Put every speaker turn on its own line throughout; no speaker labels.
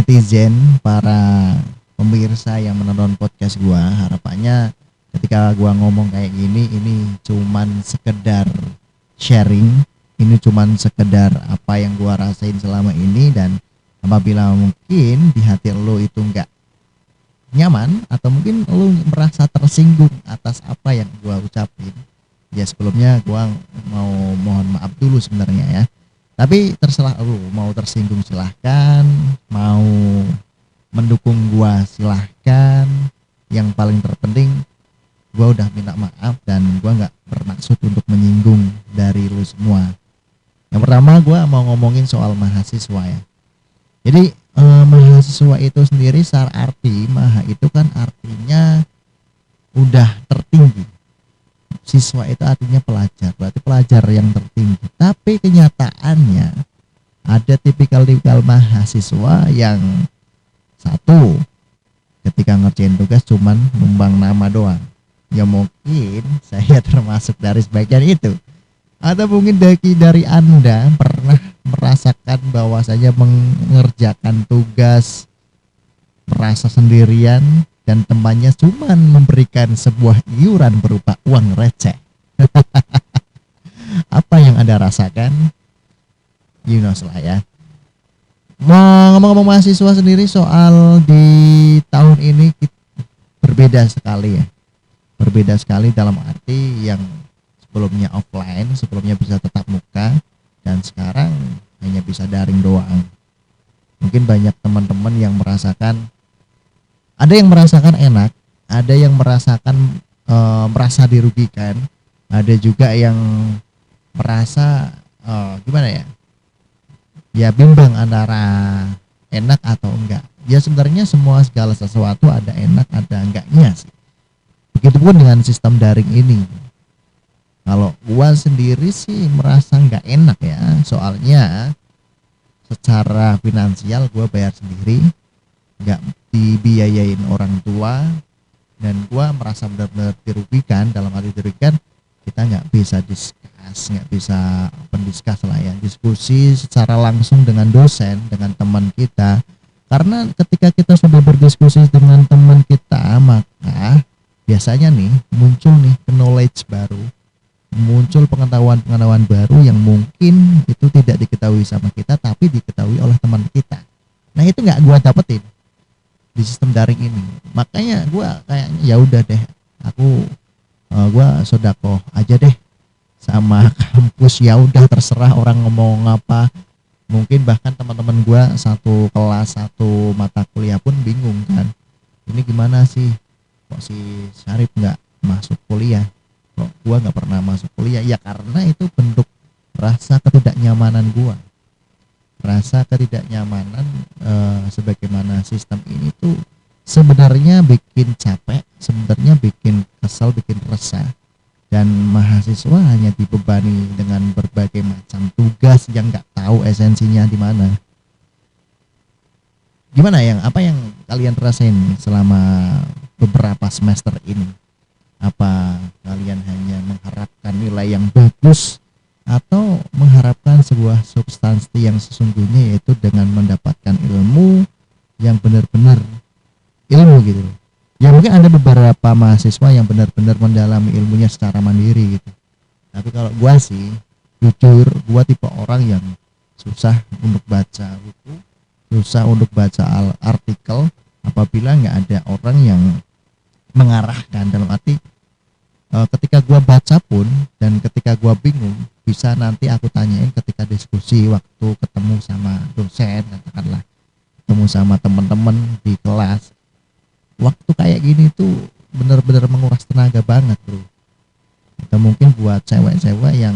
netizen, para pemirsa yang menonton podcast gua. Harapannya ketika gua ngomong kayak gini, ini cuman sekedar sharing, ini cuman sekedar apa yang gua rasain selama ini, dan apabila mungkin di hati lo itu enggak nyaman atau mungkin lo merasa tersinggung atas apa yang gua ucapin, ya sebelumnya gua mau mohon maaf dulu sebenarnya ya. Tapi terserah lu, mau tersinggung silahkan, mau mendukung gua silahkan. Yang paling terpenting gua udah minta maaf dan gua nggak bermaksud untuk menyinggung dari lu semua. Yang pertama gua mau ngomongin soal mahasiswa ya. Jadi mahasiswa itu sendiri secara arti maha itu kan artinya udah tertinggi. Siswa itu artinya pelajar, berarti pelajar yang tertinggi. Tapi kenyataannya ada tipikal-tipikal mahasiswa yang satu, ketika ngerjain tugas cuman numbang nama doang. Ya mungkin saya termasuk dari sebagian itu. Atau mungkin dari Anda pernah merasakan bahwasanya mengerjakan tugas merasa sendirian dan temannya cuman memberikan sebuah iuran berupa uang receh. Apa yang Anda rasakan? You know lah ya. Mau ngomong-ngomong mahasiswa sendiri, soal di tahun ini berbeda sekali ya. Berbeda sekali dalam arti yang sebelumnya offline, sebelumnya bisa tetap muka, dan sekarang hanya bisa daring doang. Mungkin banyak teman-teman yang merasakan, ada yang merasakan enak, ada yang merasakan merasa dirugikan, ada juga yang merasa gimana ya? Ya bimbang antara enak atau enggak. Ya sebenarnya semua segala sesuatu ada enak, ada enggaknya sih. Begitupun dengan sistem daring ini. Kalau gua sendiri sih merasa enggak enak ya, soalnya secara finansial gua bayar sendiri, nggak dibiayain orang tua, dan gua merasa benar-benar dirugikan. Dalam arti dirugikan, kita nggak bisa discuss, nggak bisa pendiskus lah ya, diskusi secara langsung dengan dosen, dengan teman kita. Karena ketika kita sudah berdiskusi dengan teman kita, maka biasanya nih muncul nih knowledge baru, muncul pengetahuan-pengetahuan baru yang mungkin itu tidak diketahui sama kita tapi diketahui oleh teman kita. Nah itu nggak gua dapetin di sistem daring ini. Makanya gue kayaknya ya udah deh, gue sodako aja deh sama kampus. Ya udah terserah orang ngomong apa. Mungkin bahkan teman-teman gue satu kelas, satu mata kuliah pun bingung kan, ini gimana sih, kok si Syarif nggak masuk kuliah, kok gue nggak pernah masuk kuliah. Ya karena itu bentuk rasa ketidaknyamanan gue, rasa ketidaknyamanan sebagaimana sistem ini tuh sebenarnya bikin capek, sebenarnya bikin kesal, bikin resah. Dan mahasiswa hanya dibebani dengan berbagai macam tugas yang nggak tahu esensinya di mana. Gimana apa yang kalian rasain selama beberapa semester ini? Apa kalian hanya mengharapkan nilai yang bagus atau mengharapkan sebuah substansi yang sesungguhnya, yaitu dengan mendapatkan ilmu yang benar-benar ilmu gitu. Ya mungkin ada beberapa mahasiswa yang benar-benar mendalami ilmunya secara mandiri gitu. Tapi kalau gua sih jujur, gua tipe orang yang susah untuk baca buku, susah untuk baca artikel apabila nggak ada orang yang mengarahkan. Dalam arti ketika gua baca pun dan ketika gua bingung, bisa nanti aku tanyain ketika diskusi, waktu ketemu sama dosen, katakanlah ketemu sama teman-teman di kelas. Waktu kayak gini tuh benar-benar menguras tenaga banget bro. Atau mungkin buat cewek-cewek yang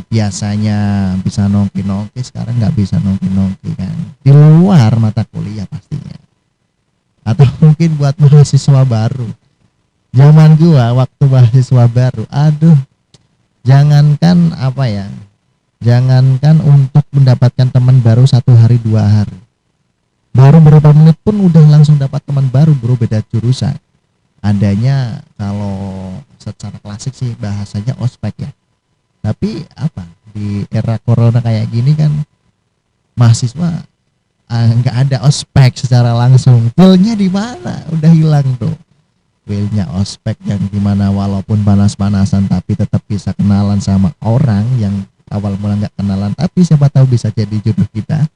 biasanya bisa nongki-nongki, sekarang nggak bisa nongki-nongki kan, di luar mata kuliah pastinya. Atau mungkin buat mahasiswa baru, zaman gua waktu mahasiswa baru, aduh, jangankan jangankan untuk mendapatkan teman baru 1 hari 2 hari, baru beberapa menit pun udah langsung dapat teman baru bro, beda jurusan. Adanya kalau secara klasik sih bahasanya ospek ya. Tapi di era corona kayak gini kan, mahasiswa nggak ada ospek secara langsung. Feel-nya di mana? Udah hilang tuh. Feel-nya ospek yang dimana walaupun panas-panasan tapi tetap bisa kenalan sama orang yang awal mula nggak kenalan, tapi siapa tahu bisa jadi jodoh kita.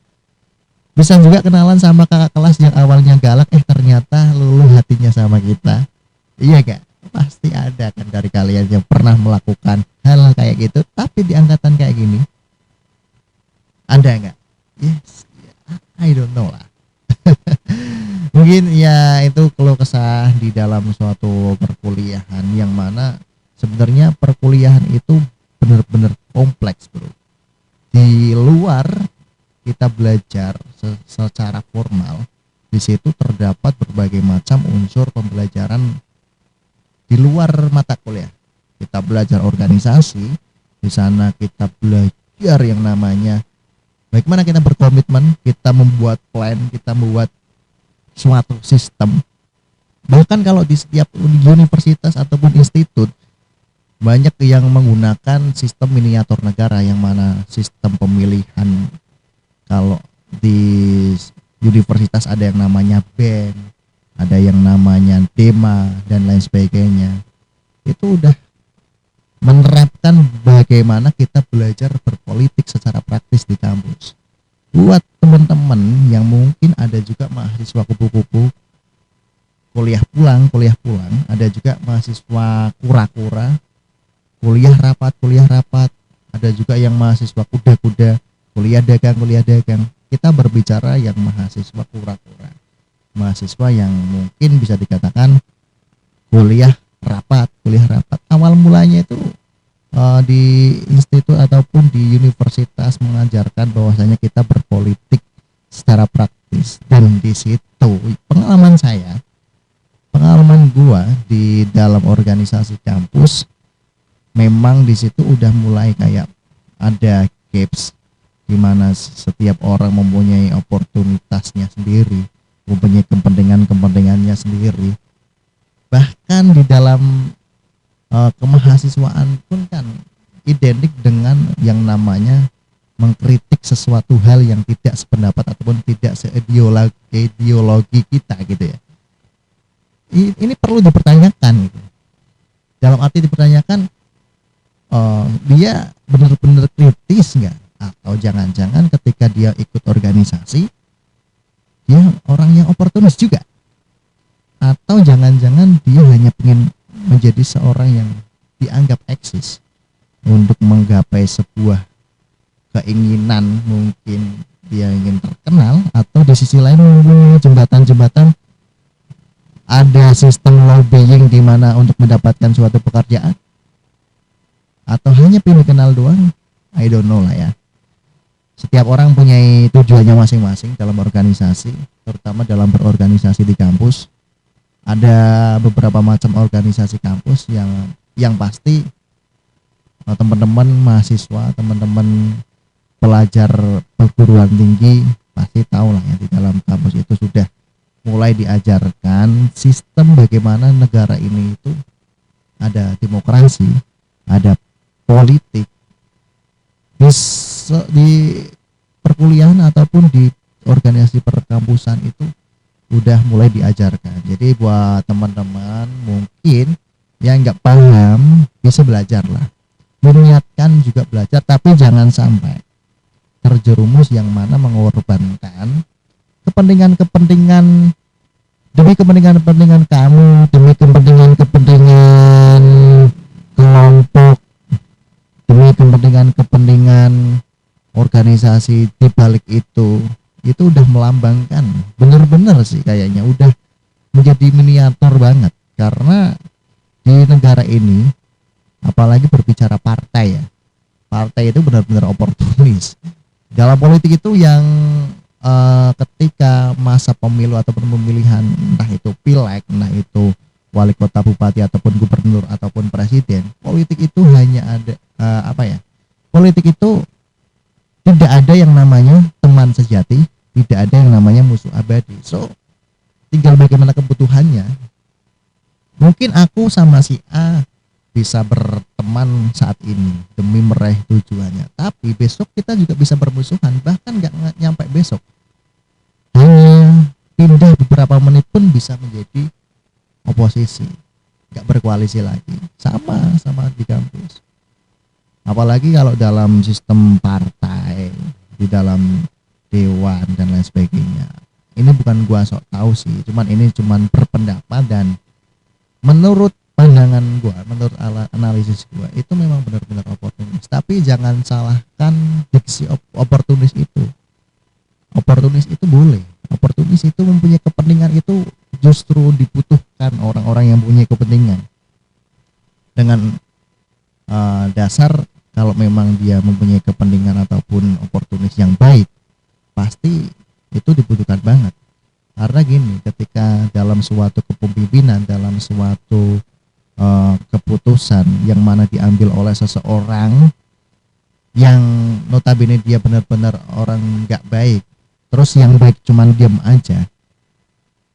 Bisa juga kenalan sama kakak kelas yang awalnya galak, ternyata luluh hatinya sama kita. Iya gak? Pasti ada kan dari kalian yang pernah melakukan hal kayak gitu, tapi di angkatan kayak gini. Ada nggak? Yes, I don't know lah. Mungkin ya itu keluh kesah di dalam suatu perkuliahan yang mana sebenarnya perkuliahan itu benar-benar kompleks, bro. Di luar kita belajar secara formal, di situ terdapat berbagai macam unsur pembelajaran di luar mata kuliah. Kita belajar organisasi, di sana kita belajar yang namanya bagaimana kita berkomitmen, kita membuat plan, kita membuat suatu sistem. Bahkan kalau di setiap universitas ataupun institut banyak yang menggunakan sistem miniatur negara, yang mana sistem pemilihan kalau di universitas ada yang namanya BEM, ada yang namanya DEMA dan lain sebagainya. Itu udah menerapkan bagaimana kita belajar berpolitik secara praktis di kampus. Buat teman-teman yang mungkin ada juga mahasiswa kupu-kupu kuliah pulang, ada juga mahasiswa kura-kura kuliah rapat, ada juga yang mahasiswa kuda-kuda kuliah dagang. Kita berbicara yang mahasiswa kura-kura, mahasiswa yang mungkin bisa dikatakan kuliah rapat. Awal mulanya itu di institut ataupun di universitas mengajarkan bahwasanya kita berpolitik secara praktis, dan di situ pengalaman gua di dalam organisasi kampus, memang di situ udah mulai kayak ada gaps di mana setiap orang mempunyai oportunitasnya sendiri, mempunyai kepentingannya sendiri. Bahkan di dalam kemahasiswaan pun kan identik dengan yang namanya mengkritik sesuatu hal yang tidak sependapat ataupun tidak seideologi kita gitu ya. Ini perlu dipertanyakan gitu. Dalam arti dipertanyakan, dia benar-benar kritis nggak, atau jangan-jangan ketika dia ikut organisasi dia orang yang oportunis juga, atau jangan-jangan dia hanya ingin menjadi seorang yang dianggap eksis untuk menggapai sebuah keinginan, mungkin dia ingin terkenal, atau di sisi lain mempunyai jembatan-jembatan, ada sistem lobbying di mana untuk mendapatkan suatu pekerjaan, atau hanya pengen dikenal doang. I don't know lah ya. Setiap orang punya tujuannya masing-masing dalam organisasi, terutama dalam berorganisasi di kampus. Ada beberapa macam organisasi kampus yang pasti teman-teman mahasiswa, teman-teman pelajar perguruan tinggi pasti tahu lah ya, di dalam kampus itu sudah mulai diajarkan sistem bagaimana negara ini itu ada demokrasi, ada politik. Di perkuliahan ataupun di organisasi perkampusan itu udah mulai diajarkan. Jadi buat teman-teman mungkin yang nggak paham bisa belajar lah, meniatkan juga belajar, tapi jangan sampai terjerumus yang mana mengorbankan kepentingan demi kepentingan kamu, demi kepentingan kelompok, demi kepentingan organisasi. Di balik itu udah melambangkan, bener-bener sih kayaknya udah menjadi miniatur banget. Karena di negara ini, apalagi berbicara partai ya, partai itu benar-benar oportunis. Dalam politik itu yang ketika masa pemilu ataupun pemilihan, entah itu pileg, entah itu wali kota, bupati, ataupun gubernur, ataupun presiden, politik itu hanya ada politik itu tidak ada yang namanya teman sejati, tidak ada yang namanya musuh abadi. So tinggal bagaimana kebutuhannya. Mungkin aku sama si A bisa berteman saat ini demi meraih tujuannya, tapi besok kita juga bisa bermusuhan, bahkan nggak nyampe besok. hanya pindah beberapa menit pun bisa menjadi oposisi, nggak berkoalisi lagi, sama di kampus. Apalagi kalau dalam sistem partai, di dalam dewan dan lain sebagainya. Ini bukan gua sok tahu sih, ini cuman berpendapat, dan menurut pandangan gua, menurut analisis gua, itu memang benar-benar oportunis. Tapi jangan salahkan diksi oportunis itu. Oportunis itu boleh, oportunis itu mempunyai kepentingan, itu justru dibutuhkan orang-orang yang punya kepentingan. Dengan dasar kalau memang dia mempunyai kepentingan ataupun oportunis yang baik, pasti itu dibutuhkan banget. Karena gini, ketika dalam suatu kepemimpinan, dalam suatu keputusan yang mana diambil oleh seseorang yang notabene dia benar-benar orang nggak baik, terus yang baik cuman diam aja,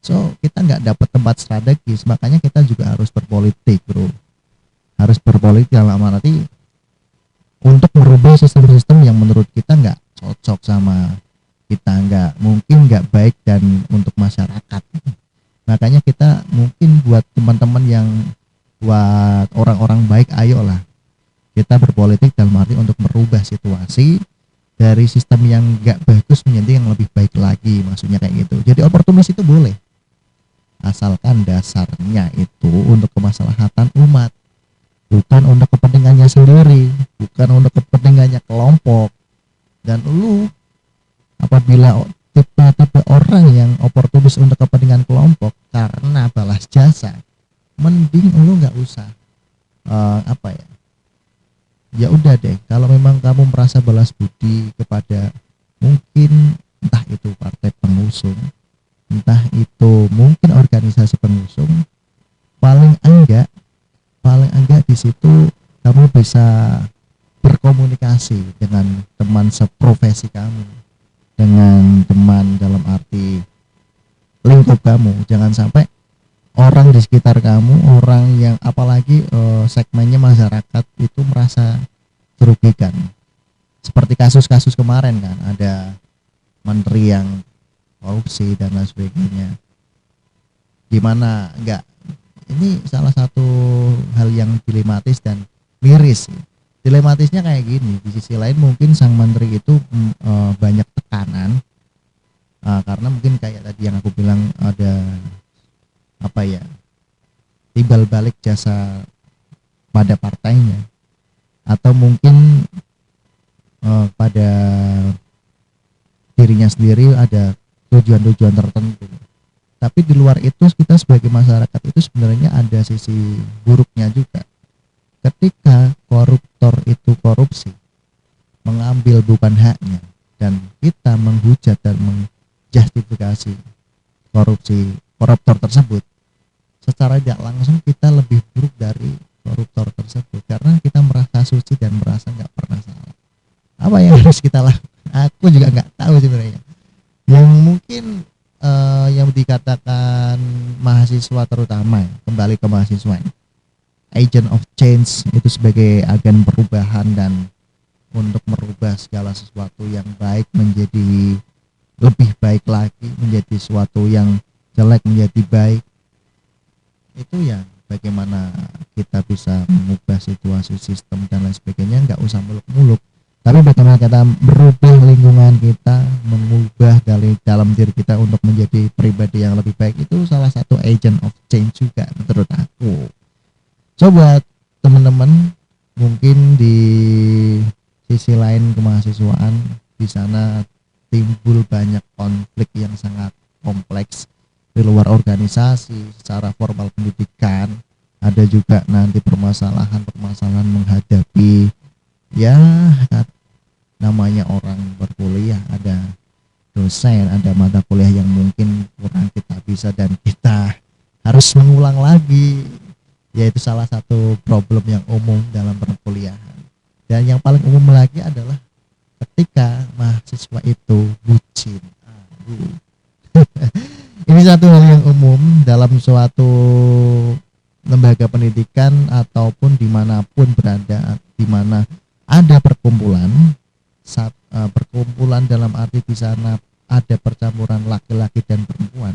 so kita nggak dapat tempat strategis. Makanya kita juga harus berpolitik, bro. Harus berpolitik dalam arti untuk merubah sistem-sistem yang menurut kita nggak cocok sama kita, nggak baik dan untuk masyarakat. Makanya kita mungkin buat teman-teman yang buat orang-orang baik, ayolah kita berpolitik dalam arti untuk merubah situasi dari sistem yang nggak bagus menjadi yang lebih baik lagi, maksudnya kayak gitu. Jadi oportunis itu boleh, asalkan dasarnya itu untuk kemaslahatan umat, bukan untuk kepentingannya sendiri, bukan untuk kepentingannya kelompok. Dan lu apabila tipe orang yang oportunis untuk kepentingan kelompok karena balas jasa, mending lu nggak usah ya udah deh, kalau memang kamu merasa balas budi kepada mungkin entah itu partai pengusung, entah itu mungkin organisasi pengusung, paling enggak di situ kamu bisa berkomunikasi dengan teman seprofesi kamu, dengan teman dalam arti lingkup kamu. Jangan sampai orang di sekitar kamu, orang yang apalagi segmennya masyarakat itu merasa dirugikan. Seperti kasus-kasus kemarin kan, ada menteri yang korupsi dan lain sebagainya. Gimana enggak, ini salah satu hal yang dilematis dan miris. Dilematisnya kayak gini, di sisi lain mungkin sang menteri itu banyak tekanan karena mungkin kayak tadi yang aku bilang, ada timbal balik jasa pada partainya, atau mungkin pada dirinya sendiri ada tujuan-tujuan tertentu. Tapi di luar itu, kita sebagai masyarakat itu sebenarnya ada sisi buruknya juga. Ketika koruptor itu korupsi, mengambil bukan haknya, dan kita menghujat dan menjustifikasi koruptor tersebut, secara tidak langsung kita lebih buruk dari koruptor tersebut, karena kita merasa suci dan merasa nggak pernah salah. Apa yang harus kita lakukan? Aku juga nggak tahu sebenarnya. Yang mungkin yang dikatakan mahasiswa, terutama kembali ke mahasiswa, agent of change itu sebagai agen perubahan, dan untuk merubah segala sesuatu yang baik menjadi lebih baik lagi, menjadi sesuatu yang jelek menjadi baik. Itu ya bagaimana kita bisa mengubah situasi sistem dan lain sebagainya, nggak usah muluk-muluk, tapi bagaimana kita merubah lingkungan kita, mengubah dari dalam diri kita untuk menjadi pribadi yang lebih baik. Itu salah satu agent of change juga menurut aku. Coba teman-teman, mungkin di sisi lain kemahasiswaan, di sana timbul banyak konflik yang sangat kompleks di luar organisasi, secara formal pendidikan, ada juga nanti permasalahan menghadapi ya namanya orang berkuliah, ada dosen, ada mata kuliah yang mungkin kurang kita bisa dan kita harus mengulang lagi, yaitu salah satu problem yang umum dalam perkuliahan. Dan yang paling umum lagi adalah ketika mahasiswa itu bucin. Ini satu hal yang umum dalam suatu lembaga pendidikan ataupun dimanapun berada, di mana ada perkumpulan, perkumpulan dalam arti di sana ada percampuran laki-laki dan perempuan,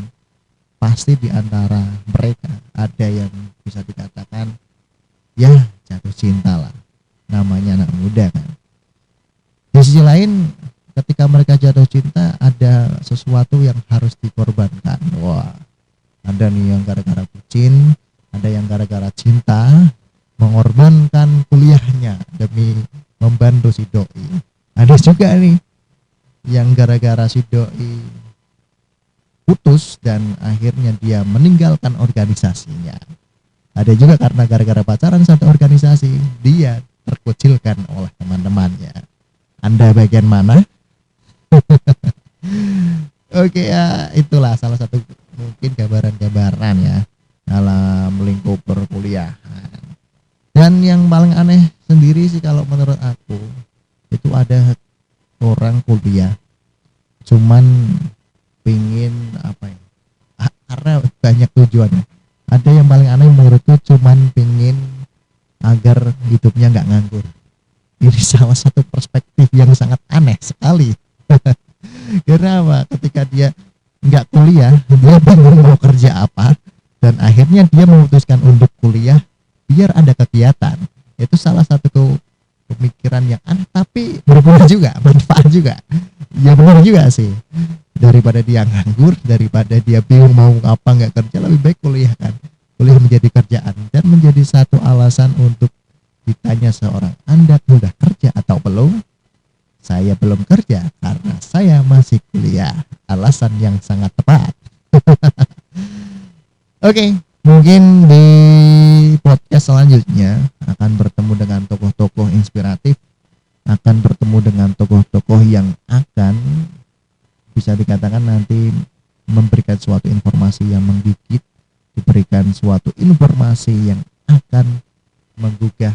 pasti di antara mereka ada yang bisa dikatakan ya jatuh cinta lah, namanya anak muda kan. Di sisi lain, ketika mereka jatuh cinta ada sesuatu yang harus dikorbankan. Wah, ada nih yang gara-gara bucin, ada yang gara-gara cinta mengorbankan kuliahnya demi membantu si doi. Ada juga nih yang gara-gara si doi putus dan akhirnya dia meninggalkan organisasinya. Ada juga karena gara-gara pacaran satu organisasi dia terkucilkan oleh teman-temannya. Anda bagian mana? Oke ya, itulah salah satu mungkin gambaran-gambaran ya dalam lingkup perkuliahan. Dan yang paling aneh sendiri sih kalau menurut aku, itu ada orang kuliah cuman pingin apa ya, karena banyak tujuannya. Ada yang paling aneh menurutku cuman pingin agar hidupnya nggak nganggur. Ini salah satu perspektif yang sangat aneh sekali. Karena apa? Ketika dia nggak kuliah, dia bingung mau kerja apa, dan akhirnya dia memutuskan untuk kuliah biar ada kegiatan. Itu salah satu pemikiran yang aneh tapi berguna juga, manfaat juga. Ya benar juga sih. Daripada dia nganggur, daripada dia bingung mau apa nggak kerja, lebih baik kuliah kan. Kuliah menjadi kerjaan dan menjadi satu alasan untuk ditanya seorang, Anda sudah kerja atau belum? Saya belum kerja karena saya masih kuliah. Alasan yang sangat tepat. Oke, mungkin di podcast selanjutnya akan bertemu dengan tokoh-tokoh inspiratif, akan bertemu dengan tokoh-tokoh yang akan bisa dikatakan nanti memberikan suatu informasi yang menggigit, diberikan suatu informasi yang akan menggugah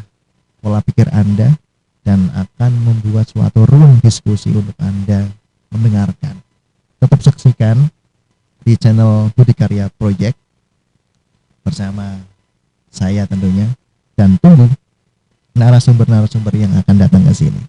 pola pikir Anda dan akan membuat suatu ruang diskusi untuk Anda mendengarkan. Tetap saksikan di channel Budi Karya Project bersama saya tentunya, dan tunggu narasumber-narasumber yang akan datang ke sini.